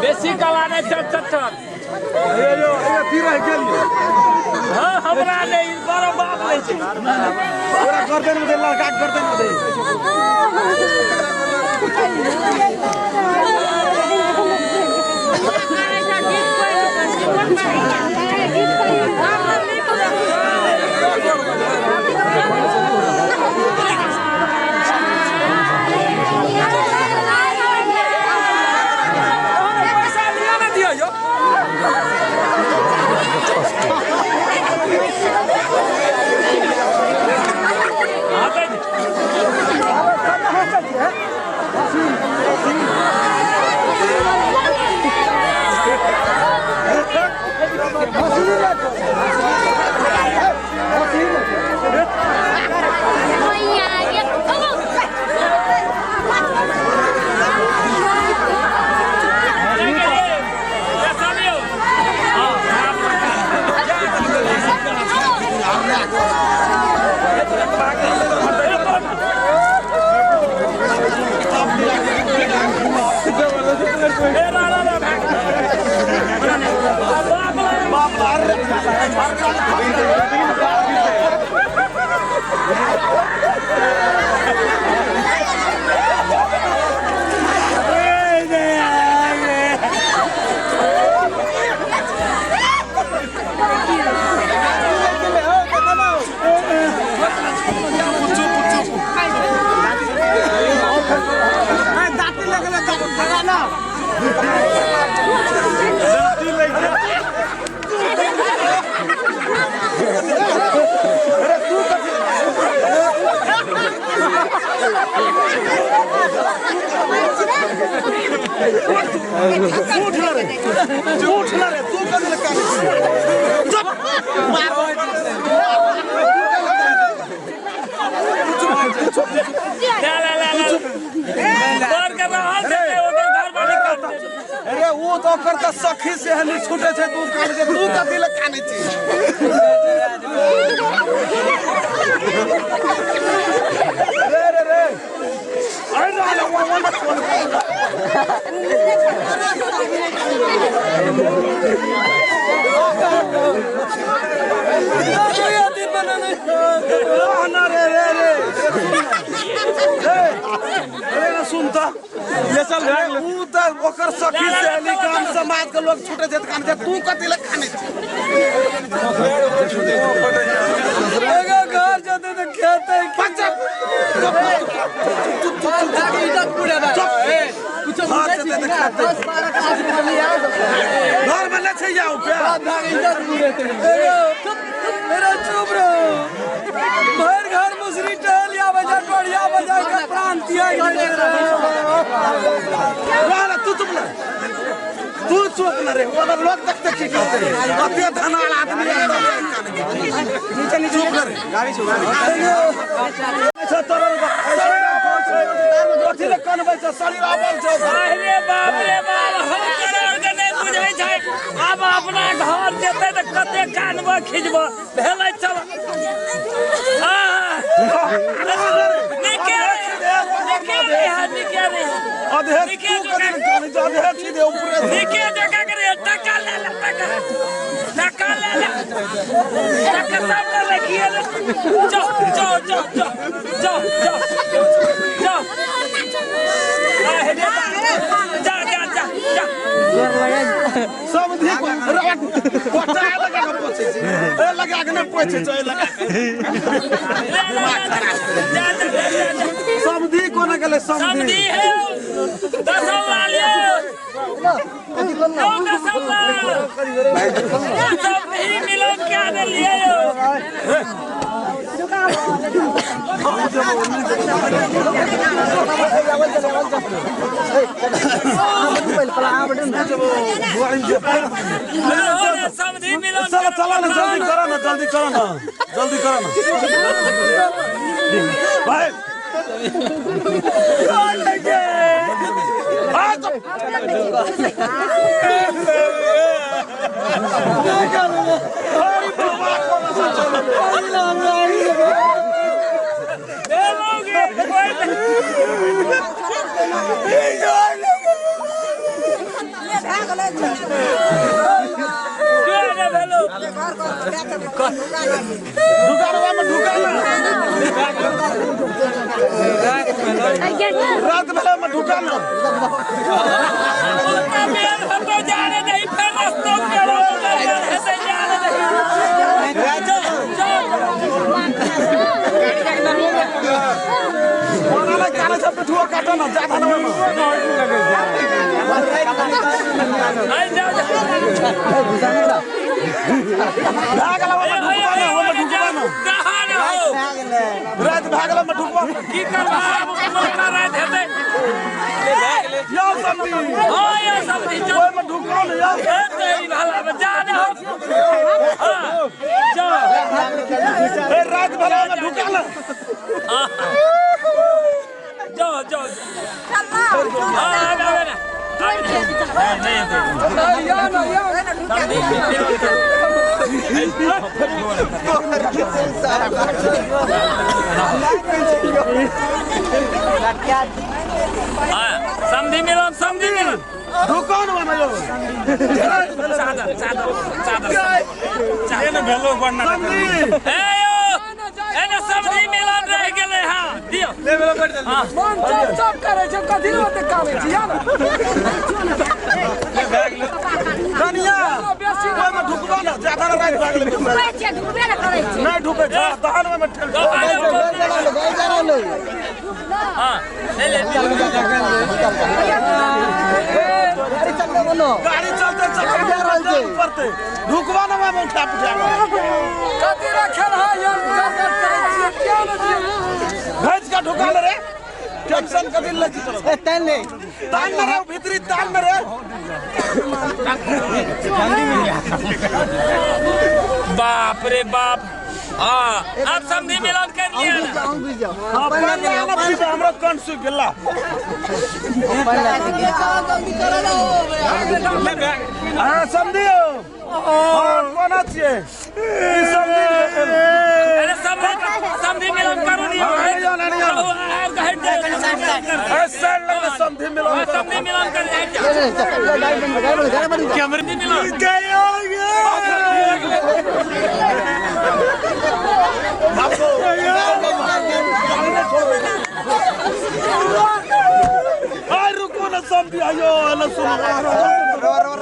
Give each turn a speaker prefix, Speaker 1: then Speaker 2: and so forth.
Speaker 1: बेसी कलाने चट हाँ हमरा नहीं बड़ा बात नहीं छै ओरा गर्दन में देला काट गर्दन में दे
Speaker 2: अरे वो तो करता सखी से हनी छूटे छे दूध काट के दूध का दिल काने छी रे रे रे अरे ना वो मत बोल ना रे रे रे अरे सुनता ये चल ऊ त ओकर सखी से काम समाज के लोग छूटे जेत कान जे तू कथि ले खाने एगो घर जते त खेते बच्चा इज्जत पूरे बा कुछ घर जते त खेते 10-12 आदमी लिया घर में ले छै जाओ पे इज्जत पूरे एगो मेरा चुप रहो भर घर मुसरी टहलिया बजा कोड़िया बजा के प्रांतिया वाला तू चुप ना रे वो लोग देखते की करते अते धनाल आदमी नीचे नीचे चुप ना रे गाड़ी छो गाड़ी कथि ले कान बचा साली आबल छो अरे बाप रे बाप हम करोड़ के नहीं बुझै छै अब अपना घर जेते त कते कानबो खिजबो भेलै चल निके जगह करे टका ले ले टका ले ले टका सब ले किए जो जो जो जो जो जो जो जा जा जा जा सब धी कोटा लगा के पोछे ए लगा के न पोछे छै लगा जा जा समधी कोना गेले समधी है दसौला लियो दसौला सब ही मिलो क्या दे लिए समधी मिलो चलो चलो ना जल्दी करो ना भाई
Speaker 1: रात भले में ढुका लो जाने नहीं फिर रास्तों ऐसे जाने नहीं सब ठुआ काटो ना ज्यादा ना रात भागला में ढुकवा की करवा मोटा रात हेते यो समझी हां यो समझी जो में ढुकवा न यार तेरी भाला में जाने हो हां जा ए रात भला में ढुका ना जो जो चलना हां आगे ना नहीं या ना या समझी मिलन दुकान बनायो चादर न भेलो बनना ए यो एने समझी मिलन रह गेले हां दियो ले भेलो कर दे मन चप करे छ कथि होते कावे छी या ना कनिया कोई में ढुकबा ना ज्यादा ना रात भाग ले ढुकबे ना करे छी नहीं ढुके जा दहन में ठेल हां ले ले गाड़ी चलते चलते पड़ते ढुकवा ना में उठा पुठागा कथि रखल है यार गड़गड़ करे छी क्या न भेज का ढुका रे टेंशन कभी ले ए तान रे भीतरी तान रे बाप रे बाप हां अब समझी मिलन कर लिया हमरा कौन सु गेला हां समझियो कोन छिए ई समझी अरे समझी मिलन करू नहीं सर लग समझी मिलन कर कैमरे में मिलन गयो आपको रुको ना समझी आयो ना सुनो